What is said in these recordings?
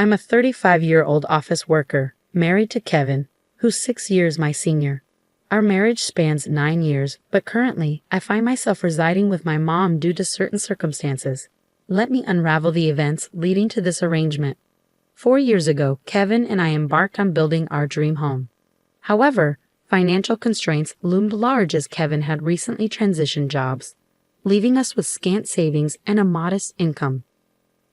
I'm a 35-year-old office worker, married to Kevin, who's 6 years my senior. Our marriage spans 9 years, but currently, I find myself residing with my mom due to certain circumstances. Let me unravel the events leading to this arrangement. 4 years ago, Kevin and I embarked on building our dream home. However, financial constraints loomed large as Kevin had recently transitioned jobs, leaving us with scant savings and a modest income.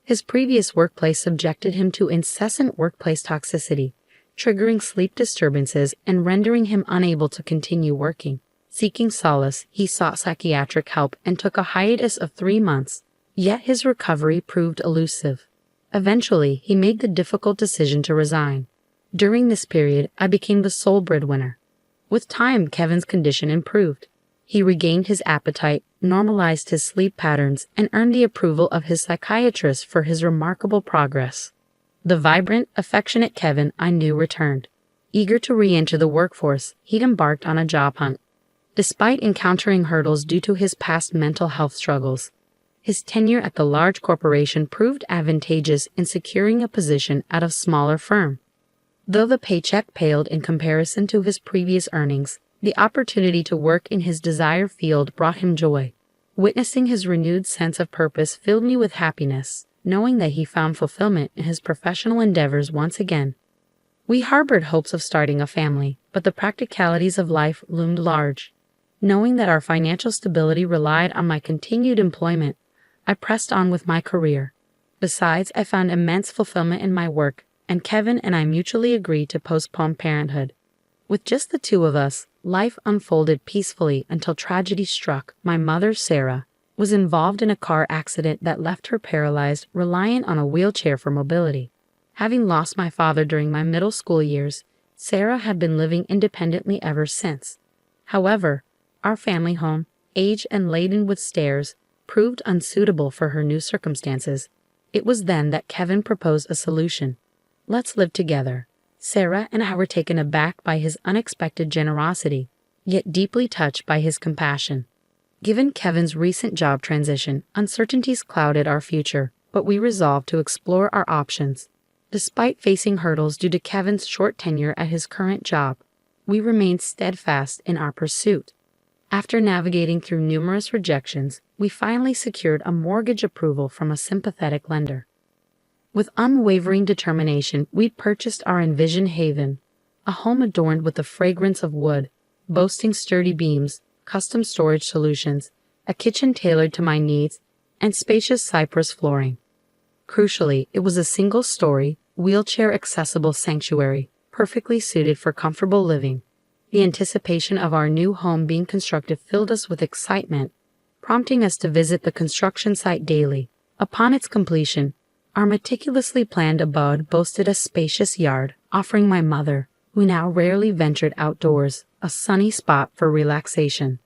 His previous workplace subjected him to incessant workplace toxicity, triggering sleep disturbances and rendering him unable to continue working. Seeking solace, he sought psychiatric help and took a hiatus of 3 months, yet his recovery proved elusive. Eventually, he made the difficult decision to resign. During this period, I became the sole breadwinner. With time, Kevin's condition improved. He regained his appetite, normalized his sleep patterns, and earned the approval of his psychiatrist for his remarkable progress. The vibrant, affectionate Kevin I knew returned. Eager to re-enter the workforce, he'd embarked on a job hunt. Despite encountering hurdles due to his past mental health struggles, his tenure at the large corporation proved advantageous in securing a position at a smaller firm. Though the paycheck paled in comparison to his previous earnings, the opportunity to work in his desired field brought him joy. Witnessing his renewed sense of purpose filled me with happiness, knowing that he found fulfillment in his professional endeavors once again. We harbored hopes of starting a family, but the practicalities of life loomed large. Knowing that our financial stability relied on my continued employment, I pressed on with my career. Besides, I found immense fulfillment in my work, and Kevin and I mutually agreed to postpone parenthood. With just the two of us, life unfolded peacefully until tragedy struck. My mother, Sarah, was involved in a car accident that left her paralyzed, reliant on a wheelchair for mobility. Having lost my father during my middle school years, Sarah had been living independently ever since. However, our family home, aged and laden with stairs, proved unsuitable for her new circumstances. It was then that Kevin proposed a solution. Let's live together. Sarah and I were taken aback by his unexpected generosity, yet deeply touched by his compassion. Given Kevin's recent job transition, uncertainties clouded our future, but we resolved to explore our options. Despite facing hurdles due to Kevin's short tenure at his current job, we remained steadfast in our pursuit. After navigating through numerous rejections, we finally secured a mortgage approval from a sympathetic lender. With unwavering determination, we purchased our envisioned haven, a home adorned with the fragrance of wood, boasting sturdy beams, custom storage solutions, a kitchen tailored to my needs, and spacious cypress flooring. Crucially, it was a single-story, wheelchair-accessible sanctuary, perfectly suited for comfortable living. The anticipation of our new home being constructed filled us with excitement, prompting us to visit the construction site daily. Upon its completion, our meticulously planned abode boasted a spacious yard, offering my mother, who now rarely ventured outdoors, a sunny spot for relaxation.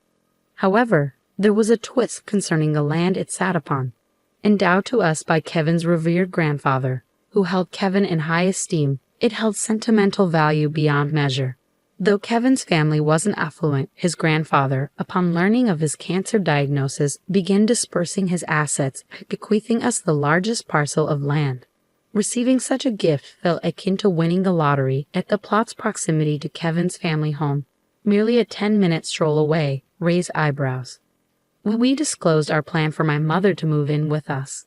However, there was a twist concerning the land it sat upon. Endowed to us by Kevin's revered grandfather, who held Kevin in high esteem, it held sentimental value beyond measure. Though Kevin's family wasn't affluent, his grandfather, upon learning of his cancer diagnosis, began dispersing his assets, bequeathing us the largest parcel of land. Receiving such a gift felt akin to winning the lottery, at the plot's proximity to Kevin's family home, merely a 10-minute stroll away, raised eyebrows. When we disclosed our plan for my mother to move in with us,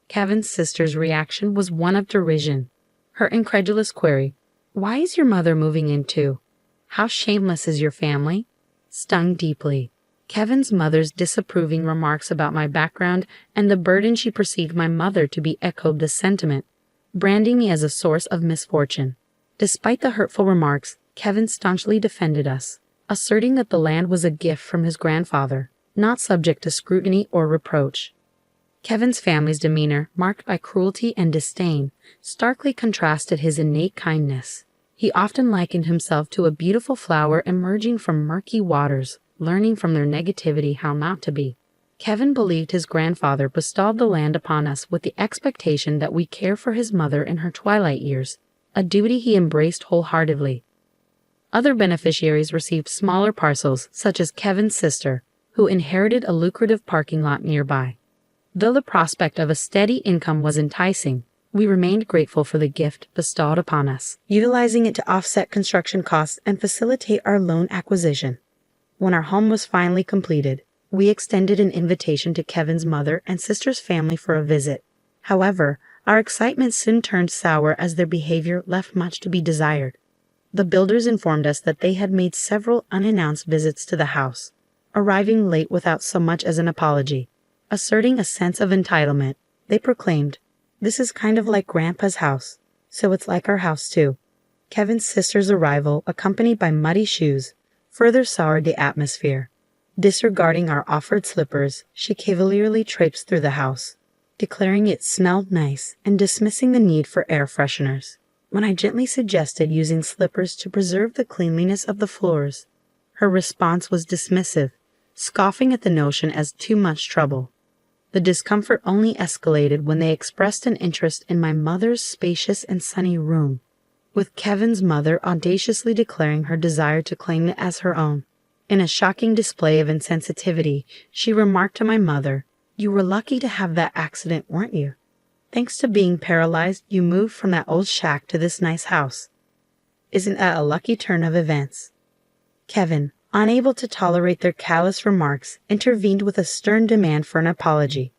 Kevin's sister's reaction was one of derision. Her incredulous query, "Why is your mother moving in too? How shameless is your family?" stung deeply. Kevin's mother's disapproving remarks about my background and the burden she perceived my mother to be echoed this sentiment, branding me as a source of misfortune. Despite the hurtful remarks, Kevin staunchly defended us, asserting that the land was a gift from his grandfather, not subject to scrutiny or reproach. Kevin's family's demeanor, marked by cruelty and disdain, starkly contrasted his innate kindness. He often likened himself to a beautiful flower emerging from murky waters, learning from their negativity how not to be. Kevin believed his grandfather bestowed the land upon us with the expectation that we care for his mother in her twilight years, a duty he embraced wholeheartedly. Other beneficiaries received smaller parcels, such as Kevin's sister, who inherited a lucrative parking lot nearby. Though the prospect of a steady income was enticing, We remained grateful for the gift bestowed upon us, utilizing it to offset construction costs and facilitate our loan acquisition. When our home was finally completed, we extended an invitation to Kevin's mother and sister's family for a visit. However, our excitement soon turned sour as their behavior left much to be desired. The builders informed us that they had made several unannounced visits to the house, arriving late without so much as an apology. Asserting a sense of entitlement, they proclaimed, "This is kind of like Grandpa's house, so it's like our house too." Kevin's sister's arrival, accompanied by muddy shoes, further soured the atmosphere. Disregarding our offered slippers, she cavalierly traipsed through the house, declaring it smelled nice and dismissing the need for air fresheners. When I gently suggested using slippers to preserve the cleanliness of the floors, her response was dismissive, scoffing at the notion as too much trouble. The discomfort only escalated when they expressed an interest in my mother's spacious and sunny room, with Kevin's mother audaciously declaring her desire to claim it as her own. In a shocking display of insensitivity, she remarked to my mother, "You were lucky to have that accident, weren't you? Thanks to being paralyzed, you moved from that old shack to this nice house. Isn't that a lucky turn of events?" Kevin, unable to tolerate their callous remarks, intervened with a stern demand for an apology.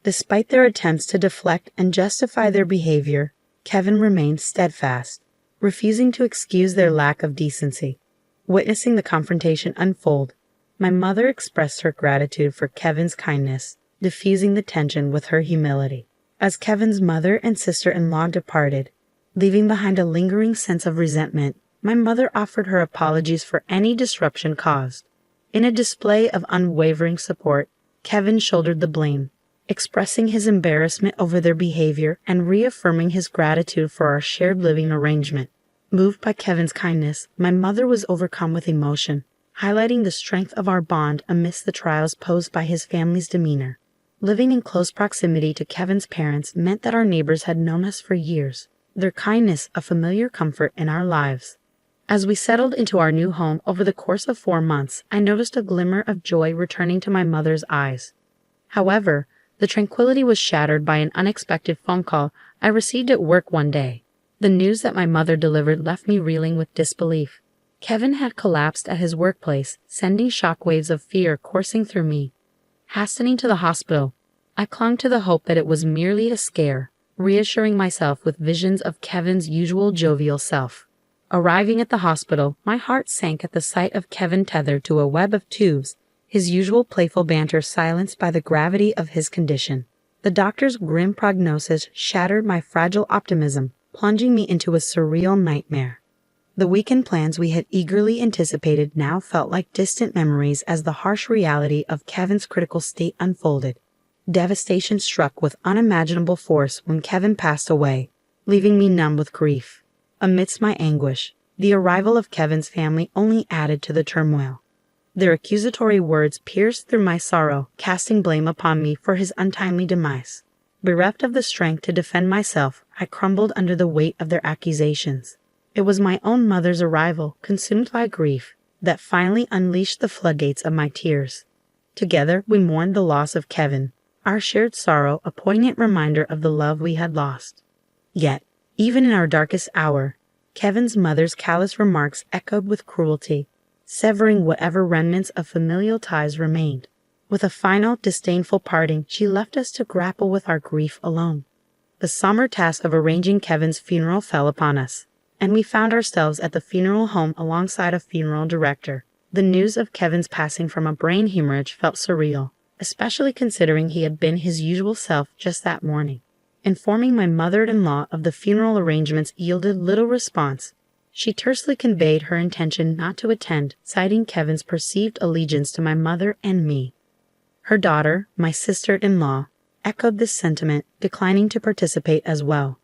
Despite their attempts to deflect and justify their behavior, Kevin remained steadfast, refusing to excuse their lack of decency. Witnessing the confrontation unfold, my mother expressed her gratitude for Kevin's kindness, diffusing the tension with her humility. As Kevin's mother and sister-in-law departed, leaving behind a lingering sense of resentment, my mother offered her apologies for any disruption caused. In a display of unwavering support, Kevin shouldered the blame, expressing his embarrassment over their behavior and reaffirming his gratitude for our shared living arrangement. Moved by Kevin's kindness, my mother was overcome with emotion, highlighting the strength of our bond amidst the trials posed by his family's demeanor. Living in close proximity to Kevin's parents meant that our neighbors had known us for years, their kindness a familiar comfort in our lives. As we settled into our new home over the course of 4 months, I noticed a glimmer of joy returning to my mother's eyes. However, the tranquility was shattered by an unexpected phone call I received at work one day. The news that my mother delivered left me reeling with disbelief. Kevin had collapsed at his workplace, sending shockwaves of fear coursing through me. Hastening to the hospital, I clung to the hope that it was merely a scare, reassuring myself with visions of Kevin's usual jovial self. Arriving at the hospital, my heart sank at the sight of Kevin tethered to a web of tubes, his usual playful banter silenced by the gravity of his condition. The doctor's grim prognosis shattered my fragile optimism, plunging me into a surreal nightmare. The weekend plans we had eagerly anticipated now felt like distant memories as the harsh reality of Kevin's critical state unfolded. Devastation struck with unimaginable force when Kevin passed away, leaving me numb with grief. Amidst my anguish, the arrival of Kevin's family only added to the turmoil. Their accusatory words pierced through my sorrow, casting blame upon me for his untimely demise. Bereft of the strength to defend myself, I crumbled under the weight of their accusations. It was my own mother's arrival, consumed by grief, that finally unleashed the floodgates of my tears. Together, we mourned the loss of Kevin, our shared sorrow a poignant reminder of the love we had lost. Yet, even in our darkest hour, Kevin's mother's callous remarks echoed with cruelty, severing whatever remnants of familial ties remained. With a final, disdainful parting, she left us to grapple with our grief alone. The somber task of arranging Kevin's funeral fell upon us, and we found ourselves at the funeral home alongside a funeral director. The news of Kevin's passing from a brain hemorrhage felt surreal, especially considering he had been his usual self just that morning. Informing my mother-in-law of the funeral arrangements yielded little response. She tersely conveyed her intention not to attend, citing Kevin's perceived allegiance to my mother and me. Her daughter, my sister-in-law, echoed this sentiment, declining to participate as well.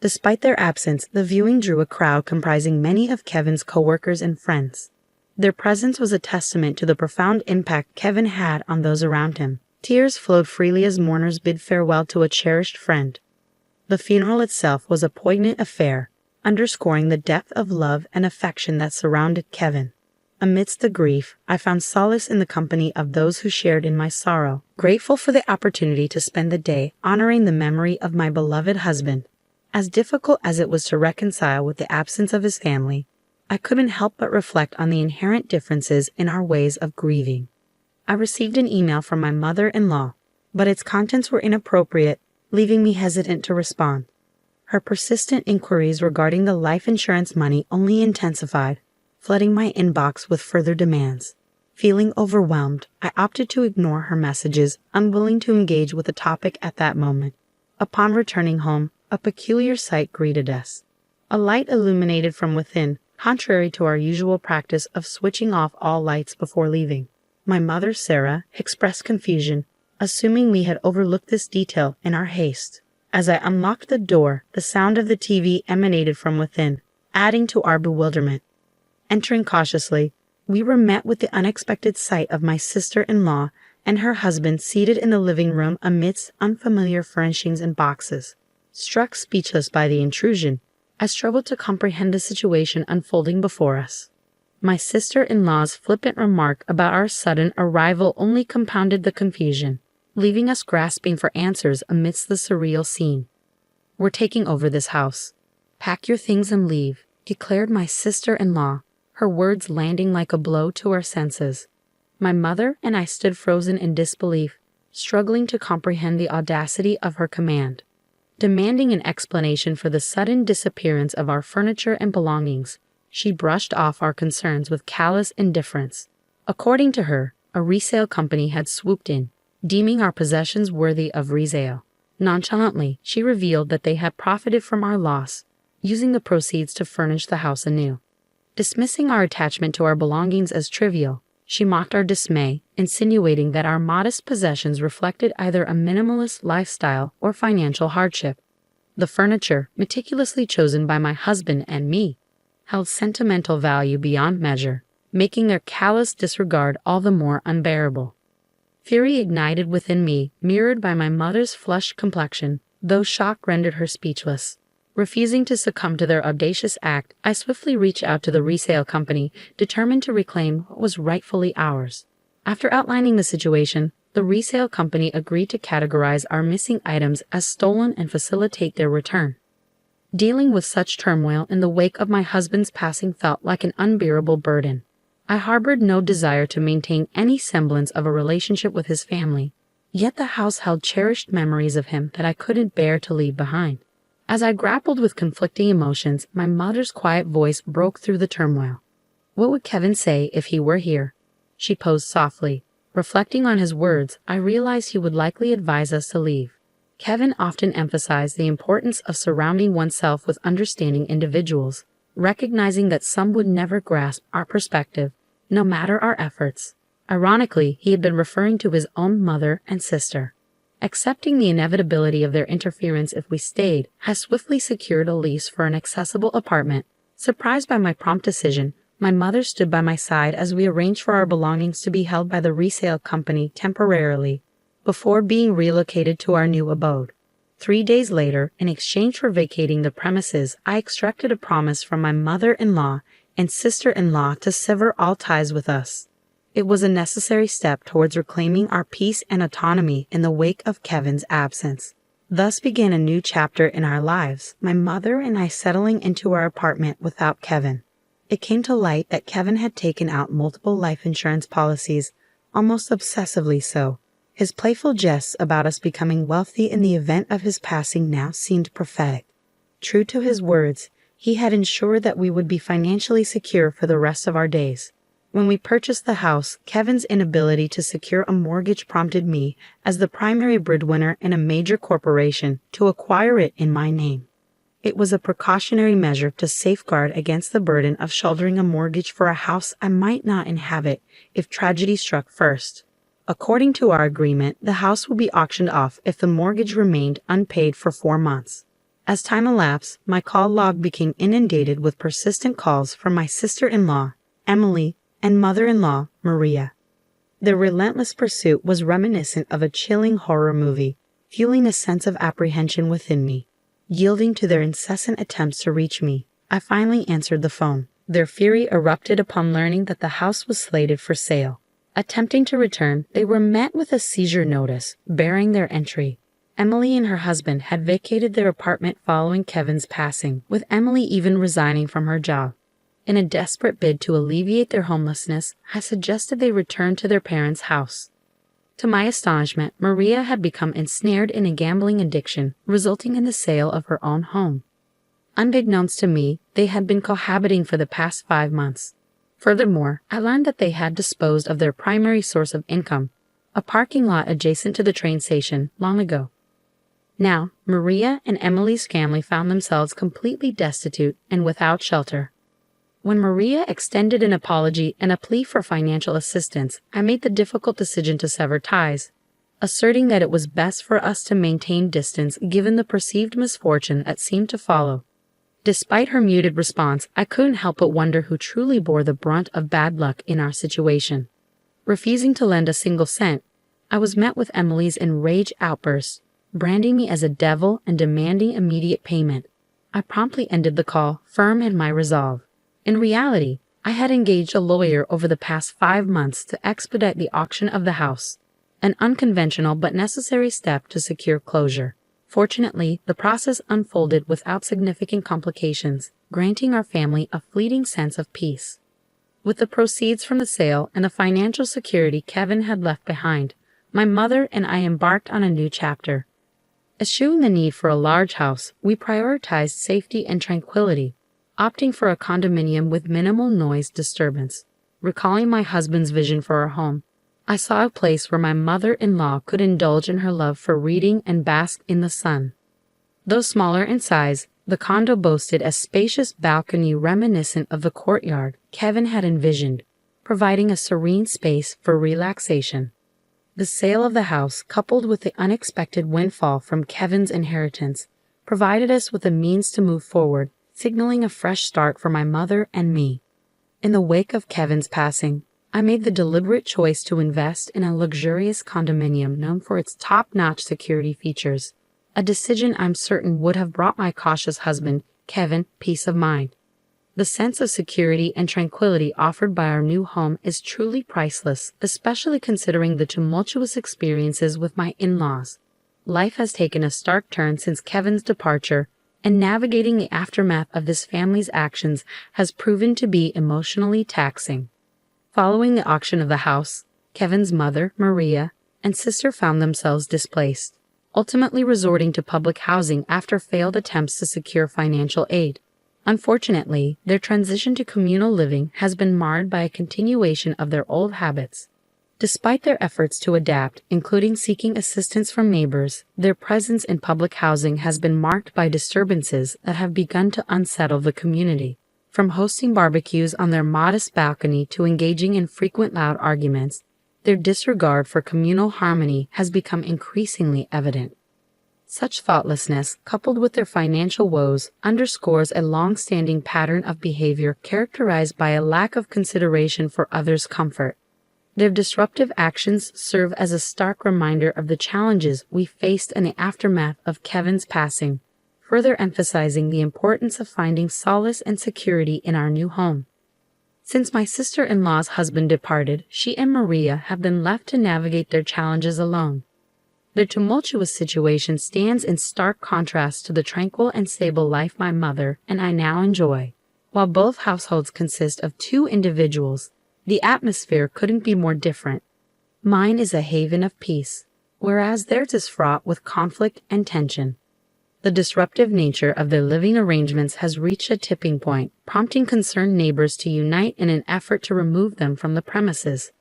Despite their absence, the viewing drew a crowd comprising many of Kevin's co-workers and friends. Their presence was a testament to the profound impact Kevin had on those around him. Tears flowed freely as mourners bid farewell to a cherished friend. The funeral itself was a poignant affair, underscoring the depth of love and affection that surrounded Kevin. Amidst the grief, I found solace in the company of those who shared in my sorrow, grateful for the opportunity to spend the day honoring the memory of my beloved husband. As difficult as it was to reconcile with the absence of his family, I couldn't help but reflect on the inherent differences in our ways of grieving. I received an email from my mother-in-law, but its contents were inappropriate, leaving me hesitant to respond. Her persistent inquiries regarding the life insurance money only intensified, flooding my inbox with further demands. Feeling overwhelmed, I opted to ignore her messages, unwilling to engage with the topic at that moment. Upon returning home, a peculiar sight greeted us. A light illuminated from within, contrary to our usual practice of switching off all lights before leaving. My mother, Sarah, expressed confusion, assuming we had overlooked this detail in our haste. As I unlocked the door, the sound of the TV emanated from within, adding to our bewilderment. Entering cautiously, we were met with the unexpected sight of my sister-in-law and her husband seated in the living room amidst unfamiliar furnishings and boxes. Struck speechless by the intrusion, I struggled to comprehend the situation unfolding before us. My sister-in-law's flippant remark about our sudden arrival only compounded the confusion, leaving us grasping for answers amidst the surreal scene. "We're taking over this house. Pack your things and leave," declared my sister-in-law, her words landing like a blow to our senses. My mother and I stood frozen in disbelief, struggling to comprehend the audacity of her command. Demanding an explanation for the sudden disappearance of our furniture and belongings, she brushed off our concerns with callous indifference. According to her, a resale company had swooped in, deeming our possessions worthy of resale. Nonchalantly, she revealed that they had profited from our loss, using the proceeds to furnish the house anew. Dismissing our attachment to our belongings as trivial, she mocked our dismay, insinuating that our modest possessions reflected either a minimalist lifestyle or financial hardship. The furniture, meticulously chosen by my husband and me, held sentimental value beyond measure, making their callous disregard all the more unbearable. Fury ignited within me, mirrored by my mother's flushed complexion, though shock rendered her speechless. Refusing to succumb to their audacious act, I swiftly reached out to the resale company, determined to reclaim what was rightfully ours. After outlining the situation, the resale company agreed to categorize our missing items as stolen and facilitate their return. Dealing with such turmoil in the wake of my husband's passing felt like an unbearable burden. I harbored no desire to maintain any semblance of a relationship with his family, yet the house held cherished memories of him that I couldn't bear to leave behind. As I grappled with conflicting emotions, my mother's quiet voice broke through the turmoil. "What would Kevin say if he were here?" she posed softly. Reflecting on his words, I realized he would likely advise us to leave. Kevin often emphasized the importance of surrounding oneself with understanding individuals, recognizing that some would never grasp our perspective, no matter our efforts. Ironically, he had been referring to his own mother and sister. Accepting the inevitability of their interference if we stayed, I swiftly secured a lease for an accessible apartment. Surprised by my prompt decision, my mother stood by my side as we arranged for our belongings to be held by the resale company temporarily, before being relocated to our new abode. 3 days later, in exchange for vacating the premises, I extracted a promise from my mother-in-law and sister-in-law to sever all ties with us. It was a necessary step towards reclaiming our peace and autonomy in the wake of Kevin's absence. Thus began a new chapter in our lives, my mother and I settling into our apartment without Kevin. It came to light that Kevin had taken out multiple life insurance policies, almost obsessively so. His playful jests about us becoming wealthy in the event of his passing now seemed prophetic. True to his words, he had ensured that we would be financially secure for the rest of our days. When we purchased the house, Kevin's inability to secure a mortgage prompted me, as the primary breadwinner in a major corporation, to acquire it in my name. It was a precautionary measure to safeguard against the burden of shouldering a mortgage for a house I might not inhabit if tragedy struck first. According to our agreement, the house would be auctioned off if the mortgage remained unpaid for 4 months. As time elapsed, my call log became inundated with persistent calls from my sister-in-law, Emily, and mother-in-law, Maria. Their relentless pursuit was reminiscent of a chilling horror movie, fueling a sense of apprehension within me. Yielding to their incessant attempts to reach me, I finally answered the phone. Their fury erupted upon learning that the house was slated for sale. Attempting to return, they were met with a seizure notice, barring their entry. Emily and her husband had vacated their apartment following Kevin's passing, with Emily even resigning from her job. In a desperate bid to alleviate their homelessness, I suggested they return to their parents' house. To my astonishment, Maria had become ensnared in a gambling addiction, resulting in the sale of her own home. Unbeknownst to me, they had been cohabiting for the past 5 months. Furthermore, I learned that they had disposed of their primary source of income, a parking lot adjacent to the train station, long ago. Now, Maria and Emily's family found themselves completely destitute and without shelter. When Maria extended an apology and a plea for financial assistance, I made the difficult decision to sever ties, asserting that it was best for us to maintain distance given the perceived misfortune that seemed to follow. Despite her muted response, I couldn't help but wonder who truly bore the brunt of bad luck in our situation. Refusing to lend a single cent, I was met with Emily's enraged outburst, branding me as a devil and demanding immediate payment. I promptly ended the call, firm in my resolve. In reality, I had engaged a lawyer over the past 5 months to expedite the auction of the house, an unconventional but necessary step to secure closure. Fortunately, the process unfolded without significant complications, granting our family a fleeting sense of peace. With the proceeds from the sale and the financial security Kevin had left behind, my mother and I embarked on a new chapter. Eschewing the need for a large house, we prioritized safety and tranquility, opting for a condominium with minimal noise disturbance. Recalling my husband's vision for our home, I saw a place where my mother-in-law could indulge in her love for reading and bask in the sun. Though smaller in size, the condo boasted a spacious balcony reminiscent of the courtyard Kevin had envisioned, providing a serene space for relaxation. The sale of the house, coupled with the unexpected windfall from Kevin's inheritance, provided us with the means to move forward, signaling a fresh start for my mother and me. In the wake of Kevin's passing, I made the deliberate choice to invest in a luxurious condominium known for its top-notch security features, a decision I'm certain would have brought my cautious husband, Kevin, peace of mind. The sense of security and tranquility offered by our new home is truly priceless, especially considering the tumultuous experiences with my in-laws. Life has taken a stark turn since Kevin's departure, and navigating the aftermath of this family's actions has proven to be emotionally taxing. Following the auction of the house, Kevin's mother, Maria, and sister found themselves displaced, ultimately resorting to public housing after failed attempts to secure financial aid. Unfortunately, their transition to communal living has been marred by a continuation of their old habits. Despite their efforts to adapt, including seeking assistance from neighbors, their presence in public housing has been marked by disturbances that have begun to unsettle the community. From hosting barbecues on their modest balcony to engaging in frequent loud arguments, their disregard for communal harmony has become increasingly evident. Such thoughtlessness, coupled with their financial woes, underscores a long-standing pattern of behavior characterized by a lack of consideration for others' comfort. Their disruptive actions serve as a stark reminder of the challenges we faced in the aftermath of Kevin's passing, further emphasizing the importance of finding solace and security in our new home. Since my sister-in-law's husband departed, she and Maria have been left to navigate their challenges alone. Their tumultuous situation stands in stark contrast to the tranquil and stable life my mother and I now enjoy. While both households consist of 2 individuals, the atmosphere couldn't be more different. Mine is a haven of peace, whereas theirs is fraught with conflict and tension. The disruptive nature of their living arrangements has reached a tipping point, prompting concerned neighbors to unite in an effort to remove them from the premises.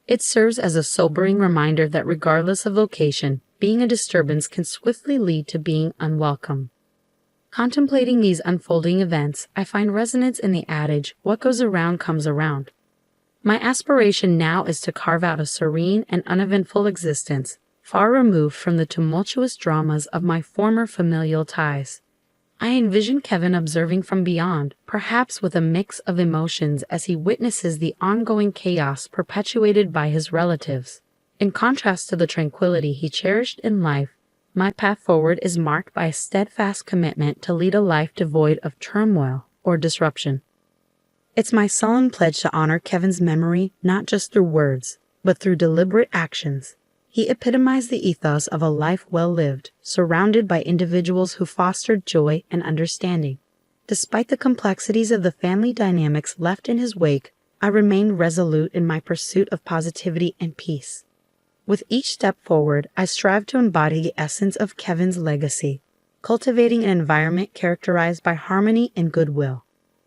It serves as a sobering reminder that regardless of location, being a disturbance can swiftly lead to being unwelcome. Contemplating these unfolding events, I find resonance in the adage, "What goes around comes around." My aspiration now is to carve out a serene and uneventful existence, far removed from the tumultuous dramas of my former familial ties. I envision Kevin observing from beyond, perhaps with a mix of emotions as he witnesses the ongoing chaos perpetuated by his relatives. In contrast to the tranquility he cherished in life, my path forward is marked by a steadfast commitment to lead a life devoid of turmoil or disruption. It's my solemn pledge to honor Kevin's memory not just through words, but through deliberate actions. He epitomized the ethos of a life well lived, surrounded by individuals who fostered joy and understanding. Despite the complexities of the family dynamics left in his wake, I remained resolute in my pursuit of positivity and peace. With each step forward, I strive to embody the essence of Kevin's legacy, cultivating an environment characterized by harmony and goodwill.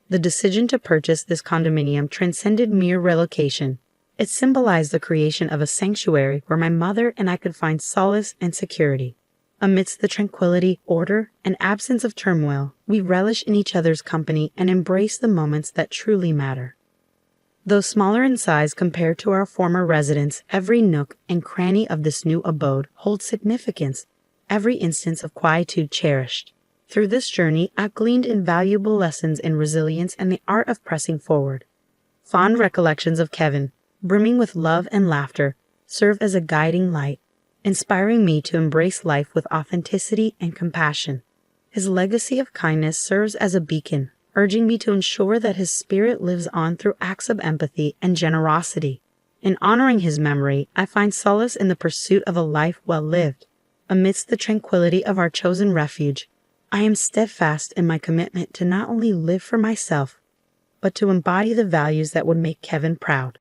The decision to purchase this condominium transcended mere relocation. It symbolized the creation of a sanctuary where my mother and I could find solace and security. Amidst the tranquility, order, and absence of turmoil, we relish in each other's company and embrace the moments that truly matter. Though smaller in size compared to our former residence, every nook and cranny of this new abode holds significance, every instance of quietude cherished. Through this journey, I've gleaned invaluable lessons in resilience and the art of pressing forward. Fond recollections of Kevin, brimming with love and laughter, serve as a guiding light, inspiring me to embrace life with authenticity and compassion. His legacy of kindness serves as a beacon, urging me to ensure that his spirit lives on through acts of empathy and generosity. In honoring his memory, I find solace in the pursuit of a life well lived. Amidst the tranquility of our chosen refuge, I am steadfast in my commitment to not only live for myself, but to embody the values that would make Kevin proud.